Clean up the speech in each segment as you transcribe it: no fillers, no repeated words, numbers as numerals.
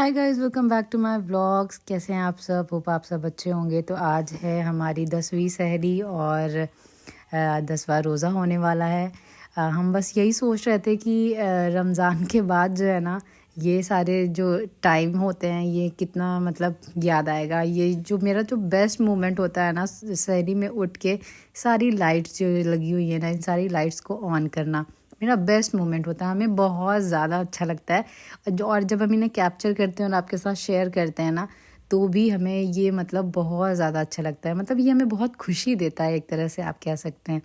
Hi guys, welcome back to my vlogs. कैसे हैं आप सब? होप आप सब अच्छे होंगे। तो आज है हमारी 10वीं सहरी और 10वां रोज़ा होने वाला है। हम बस यही सोच रहे थे कि रमज़ान के बाद जो है ना, ये सारे जो टाइम होते हैं ये कितना मतलब याद आएगा। ये जो मेरा जो बेस्ट मोमेंट होता है ना, सहरी में उठ के सारी लाइट्स जो लगी हुई है ना, इन सारी लाइट्स को ऑन करना मेरा बेस्ट मोमेंट होता है। हमें बहुत ज़्यादा अच्छा लगता है। और जब हम इन्हें कैप्चर करते हैं और आपके साथ शेयर करते हैं ना, तो भी हमें ये मतलब बहुत ज़्यादा अच्छा लगता है। मतलब ये हमें बहुत खुशी देता है, एक तरह से आप कह सकते हैं।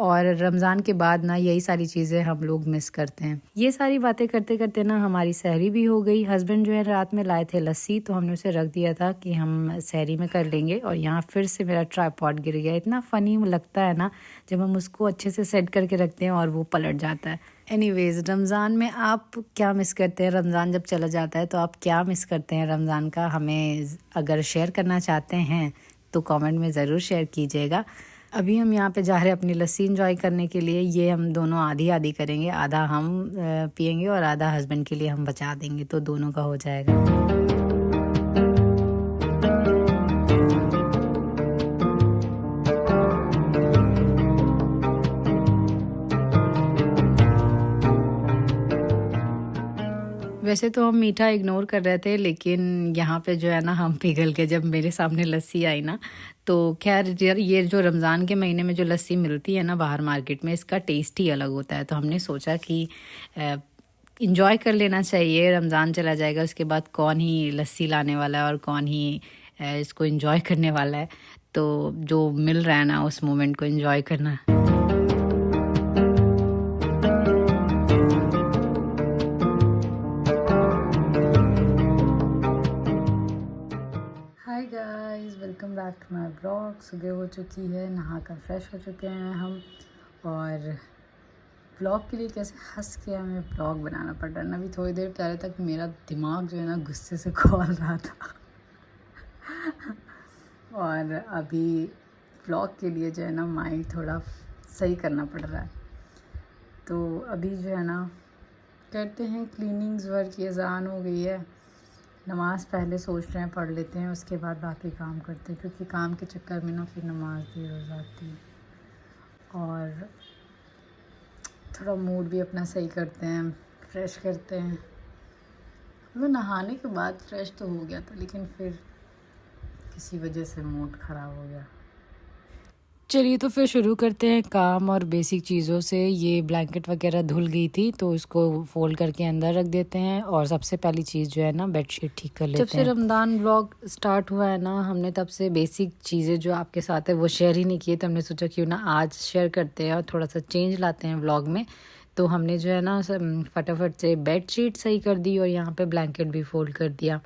और रमज़ान के बाद ना यही सारी चीज़ें हम लोग मिस करते हैं। ये सारी बातें करते करते ना हमारी सहरी भी हो गई। हस्बैंड जो है रात में लाए थे लस्सी, तो हमने उसे रख दिया था कि हम सहरी में कर लेंगे। और यहाँ फिर से मेरा ट्राइपॉड गिर गया। इतना फ़नी लगता है ना जब हम उसको अच्छे से सेट करके रखते हैं और वो पलट जाता है। एनीवेज़, रमज़ान में आप क्या मिस करते हैं? रमज़ान जब चला जाता है तो आप क्या मिस करते हैं रमज़ान का? हमें अगर शेयर करना चाहते हैं तो कमेंट में ज़रूर शेयर कीजिएगा। अभी हम यहाँ पे जा रहे हैं अपनी लस्सी एंजॉय करने के लिए। ये हम दोनों आधी आधी करेंगे, आधा हम पियेंगे और आधा हस्बैंड के लिए हम बचा देंगे, तो दोनों का हो जाएगा। वैसे तो हम मीठा इग्नोर कर रहे थे, लेकिन यहाँ पे जो है ना हम पिघल के जब मेरे सामने लस्सी आई ना, तो खैर ये जो रमज़ान के महीने में जो लस्सी मिलती है ना बाहर मार्केट में, इसका टेस्ट ही अलग होता है। तो हमने सोचा कि इंजॉय कर लेना चाहिए। रमज़ान चला जाएगा, उसके बाद कौन ही लस्सी लाने वाला है और कौन ही इसको इंजॉय करने वाला है। तो जो मिल रहा है ना, उस मोमेंट को इंजॉय करना। Hi guys, welcome back to my blog. सुबह हो चुकी है, नहा कर फ्रेश हो चुके हैं हम। और ब्लॉग के लिए कैसे हंस के हमें ब्लॉग बनाना पड़ रहा है ना। अभी थोड़ी देर पहले तक मेरा दिमाग जो है ना गुस्से से खोल रहा था और अभी ब्लॉग के लिए जो है ना माइंड थोड़ा सही करना पड़ रहा है। तो अभी जो है ना करते हैं क्लीनिंग्स वर्क। ये अज़ान हो गई है, नमाज़ पहले सोच रहे हैं पढ़ लेते हैं, उसके बाद बाकी काम करते हैं, क्योंकि काम के चक्कर में ना फिर नमाज देर हो जाती है। और थोड़ा मूड भी अपना सही करते हैं, फ्रेश करते हैं। मतलब नहाने के बाद फ्रेश तो हो गया था, लेकिन फिर किसी वजह से मूड ख़राब हो गया। चलिए तो फिर शुरू करते हैं काम और बेसिक चीज़ों से। ये ब्लैंकेट वगैरह धुल गई थी, तो इसको फोल्ड करके अंदर रख देते हैं। और सबसे पहली चीज़ जो है ना, बेडशीट ठीक कर लेते हैं। जब से रमज़ान व्लॉग स्टार्ट हुआ है ना, हमने तब से बेसिक चीज़ें जो आपके साथ है वो शेयर ही नहीं किए। तो हमने सोचा क्यों ना आज शेयर करते हैं और थोड़ा सा चेंज लाते हैं व्लॉग में। तो हमने जो है ना फटाफट से बेडशीट सही कर दी और यहाँ पर ब्लैंकेट भी फोल्ड कर दिया।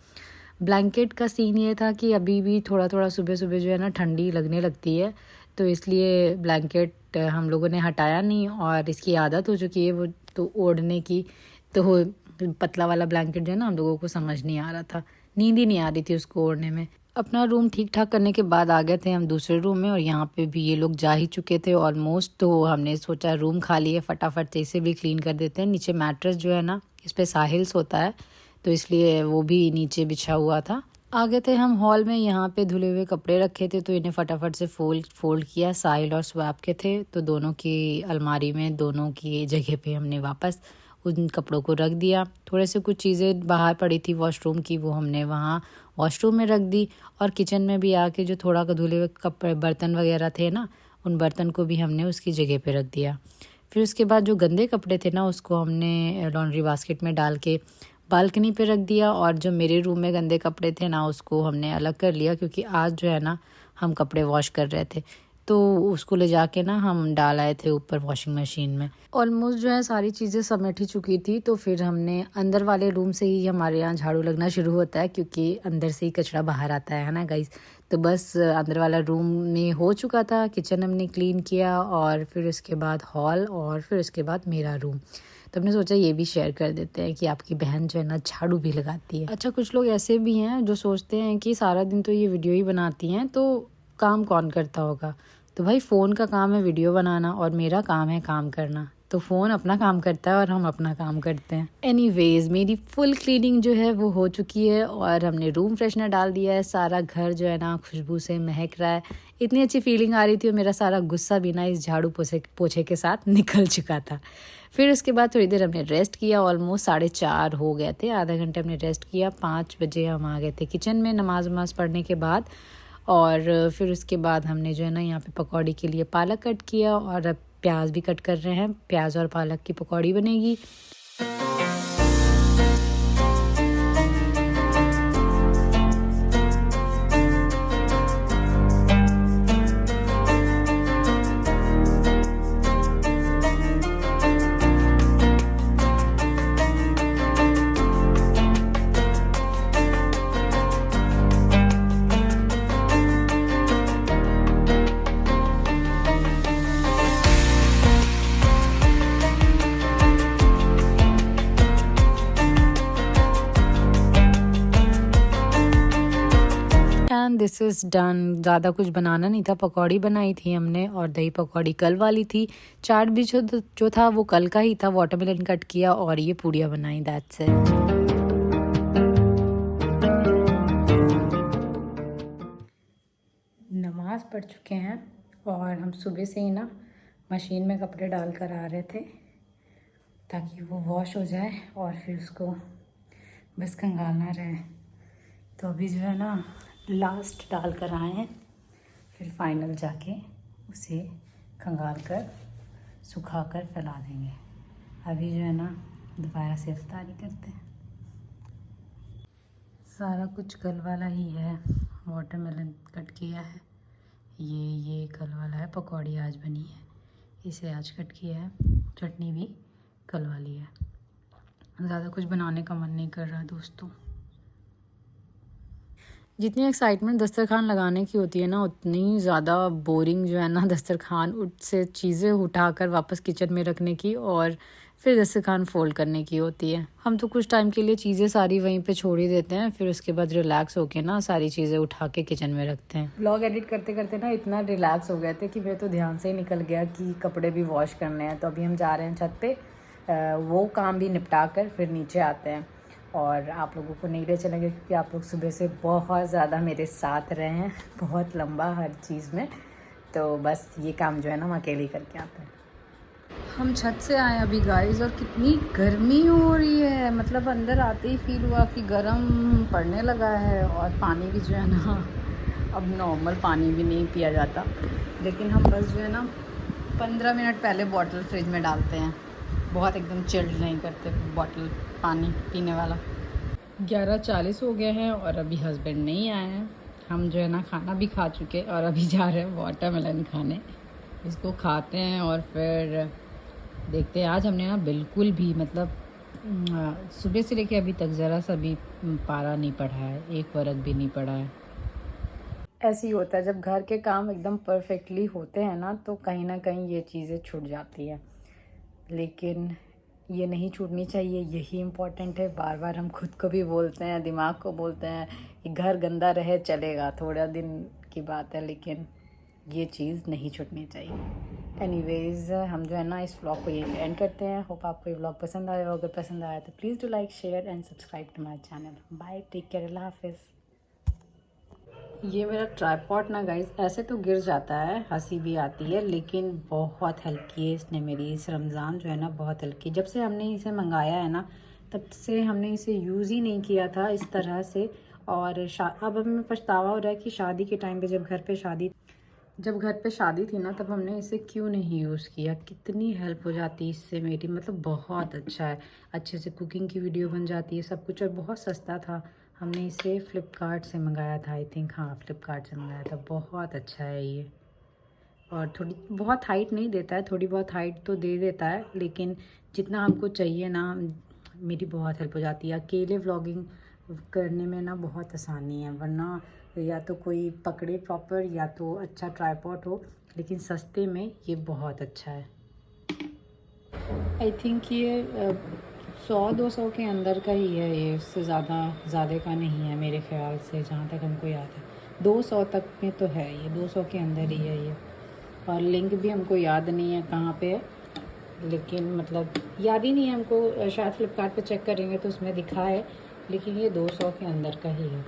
ब्लैंकेट का सीन ये था कि अभी भी थोड़ा थोड़ा सुबह सुबह जो है ना ठंडी लगने लगती है, तो इसलिए ब्लैंकेट हम लोगों ने हटाया नहीं। और इसकी आदत हो चुकी है वो तो ओढ़ने की, तो पतला वाला ब्लैंकेट जो है ना हम लोगों को समझ नहीं आ रहा था, नींद ही नहीं आ रही थी उसको ओढ़ने में। अपना रूम ठीक ठाक करने के बाद आ गए थे हम दूसरे रूम में, और यहाँ पे भी ये लोग जा ही चुके थे ऑलमोस्ट। तो हमने सोचा रूम खाली है, फटाफट से इसे भी क्लीन कर देते हैं। नीचे मैट्रेस जो है ना, इस पर साहिल्स होता है, तो इसलिए वो भी नीचे बिछा हुआ था। आ गए थे हम हॉल में। यहाँ पे धुले हुए कपड़े रखे थे, तो इन्हें फटाफट से फोल्ड किया। साहिल और स्वैप के थे, तो दोनों की अलमारी में दोनों की जगह पे हमने वापस उन कपड़ों को रख दिया। थोड़े से कुछ चीज़ें बाहर पड़ी थी वॉशरूम की, वो हमने वहाँ वॉशरूम में रख दी। और किचन में भी आके जो थोड़ा धुले हुए कपड़े बर्तन वगैरह थे ना, उन बर्तन को भी हमने उसकी जगह पे रख दिया। फिर उसके बाद जो गंदे कपड़े थे ना, उसको हमने लॉन्ड्री बास्केट में डाल के बालकनी पे रख दिया। और जो मेरे रूम में गंदे कपड़े थे ना, उसको हमने अलग कर लिया, क्योंकि आज जो है ना हम कपड़े वॉश कर रहे थे, तो उसको ले जाके ना हम डाल आए थे ऊपर वॉशिंग मशीन में। ऑलमोस्ट जो है सारी चीज़ें समेट ही चुकी थी, तो फिर हमने अंदर वाले रूम से ही हमारे यहाँ झाड़ू लगना शुरू होता है, क्योंकि अंदर से ही कचरा बाहर आता है ना गाइस। तो बस अंदर वाला रूम में हो चुका था, किचन हमने क्लीन किया, और फिर उसके बाद हॉल, और फिर उसके बाद मेरा रूम। तो हमने सोचा ये भी शेयर कर देते हैं कि आपकी बहन जो है ना झाड़ू भी लगाती है। अच्छा, कुछ लोग ऐसे भी हैं जो सोचते हैं कि सारा दिन तो ये वीडियो ही बनाती हैं, तो काम कौन करता होगा। तो भाई फ़ोन का काम है वीडियो बनाना, और मेरा काम है काम करना। तो फ़ोन अपना काम करता है और हम अपना काम करते हैं। एनीवेज़ मेरी फुल क्लीनिंग जो है वो हो चुकी है और हमने रूम फ्रेशनर डाल दिया है। सारा घर जो है ना खुशबू से महक रहा है। इतनी अच्छी फीलिंग आ रही थी और मेरा सारा गुस्सा भी ना इस झाड़ू पोछे के साथ निकल चुका था। फिर उसके बाद थोड़ी देर हमने रेस्ट किया। ऑलमोस्ट 4:30 हो गए थे। आधा घंटे हमने रेस्ट किया। 5 बजे हम आ गए थे किचन में नमाज वमाज़ पढ़ने के बाद। और फिर उसके बाद हमने जो है ना यहाँ पे पकौड़ी के लिए पालक कट किया और अब प्याज भी कट कर रहे हैं। प्याज और पालक की पकौड़ी बनेगी। And this is done. ज़्यादा कुछ बनाना नहीं था। पकौड़ी बनाई थी हमने और दही पकौड़ी कल वाली थी। चाट भी जो था वो कल का ही था। वाटरमेलन कट किया और ये पूड़ियाँ बनाई। That's it. नमाज पढ़ चुके हैं और हम सुबह से ही ना मशीन में कपड़े डाल कर आ रहे थे ताकि वो वॉश हो जाए और फिर उसको बस कंगालना रहे। तो अभी जो है ना लास्ट डाल कर आए हैं, फिर फाइनल जाके उसे खंगाल कर सुखा कर फैला देंगे। अभी जो है ना दोबारा से इफ्तारी करते हैं। सारा कुछ कल वाला ही है। वाटरमेलन कट किया है, ये कल वाला है। पकौड़ी आज बनी है, इसे आज कट किया है। चटनी भी कल वाली है। ज़्यादा कुछ बनाने का मन नहीं कर रहा दोस्तों। जितनी एक्साइटमेंट दस्तरखान लगाने की होती है ना उतनी ज़्यादा बोरिंग जो है ना दस्तरखान से चीज़ें उठाकर वापस किचन में रखने की और फिर दस्तरखान फोल्ड करने की होती है। हम तो कुछ टाइम के लिए चीज़ें सारी वहीं पे छोड़ ही देते हैं, फिर उसके बाद रिलैक्स होके ना सारी चीज़ें उठा के किचन में रखते हैं। व्लॉग एडिट करते करते ना इतना रिलैक्स हो गए थे कि मेरे तो ध्यान से ही निकल गया कि कपड़े भी वॉश करने हैं। तो अभी हम जा रहे हैं छत पे, वो काम भी निपटा कर फिर नीचे आते हैं और आप लोगों को नहीं ले चलेंगे क्योंकि आप लोग सुबह से बहुत ज़्यादा मेरे साथ रहे हैं, बहुत लंबा हर चीज़ में। तो बस ये काम जो है ना हम अकेले करके आते हैं। हम छत से आए अभी गाइस और कितनी गर्मी हो रही है। मतलब अंदर आते ही फील हुआ कि गर्म पड़ने लगा है और पानी भी जो है ना अब नॉर्मल पानी भी नहीं पिया जाता, लेकिन हम बस जो है ना 15 मिनट पहले बॉटल फ्रिज में डालते हैं। बहुत एकदम चिल्ड नहीं करते बॉटल पानी पीने वाला। 11:40 हो गए हैं और अभी हस्बैंड नहीं आए हैं। हम जो है ना खाना भी खा चुके और अभी जा रहे हैं वाटरमेलन खाने। इसको खाते हैं और फिर देखते हैं। आज हमने ना बिल्कुल भी मतलब सुबह से लेके अभी तक ज़रा सा भी पारा नहीं पढ़ा है, एक वर्ग भी नहीं पढ़ा है। ऐसे ही होता है जब घर के काम एकदम परफेक्टली होते हैं ना तो कहीं ना कहीं ये चीज़ें छूट जाती है, लेकिन ये नहीं छूटनी चाहिए। यही इम्पोर्टेंट है। बार बार हम खुद को भी बोलते हैं, दिमाग को बोलते हैं कि घर गंदा रहे चलेगा, थोड़ा दिन की बात है, लेकिन ये चीज़ नहीं छूटनी चाहिए। एनीवेज़ हम जो है ना इस व्लॉग को यहीं एंड करते हैं। होप आपको ये व्लॉग पसंद आया। अगर पसंद आया तो please do like share and subscribe to my channel. Bye, take care, अल्लाह हाफिज़। ये मेरा ट्राइपॉड ना गाइस ऐसे तो गिर जाता है, हंसी भी आती है, लेकिन बहुत हेल्प की है इसने मेरी। इस रमज़ान जो है ना बहुत हेल्प की। जब से हमने इसे मंगाया है ना तब से हमने इसे यूज़ ही नहीं किया था इस तरह से। और अब हमें पछतावा हो रहा है कि शादी के टाइम पे जब घर पे शादी थी ना तब हमने इसे क्यों नहीं यूज़ किया। कितनी हेल्प हो जाती है इससे मेरी, मतलब बहुत अच्छा है। अच्छे से कुकिंग की वीडियो बन जाती है, सब कुछ, और बहुत सस्ता था। हमने इसे फ़्लिपकार्ट से मंगाया था, आई थिंक, हाँ फ़्लिपकार्ट से मंगाया था। बहुत अच्छा है ये। और थोड़ी बहुत हाइट नहीं देता है, थोड़ी बहुत हाइट तो दे देता है, लेकिन जितना हमको चाहिए ना मेरी बहुत हेल्प हो जाती है। अकेले व्लॉगिंग करने में ना बहुत आसानी है, वरना या तो कोई पकड़े प्रॉपर या तो अच्छा ट्राइपॉड हो, लेकिन सस्ते में ये बहुत अच्छा है। आई थिंक ये 100-200 के अंदर का ही है ये, इससे ज़्यादा का नहीं है मेरे ख्याल से, जहाँ तक हमको याद है। 200 तक में तो है ये, 200 के अंदर ही है ये। और लिंक भी हमको याद नहीं है कहाँ पे है, लेकिन मतलब याद ही नहीं है हमको, शायद फ़्लिपकार्ट पे चेक करेंगे तो उसमें दिखा है, लेकिन ये 200 के अंदर का ही है।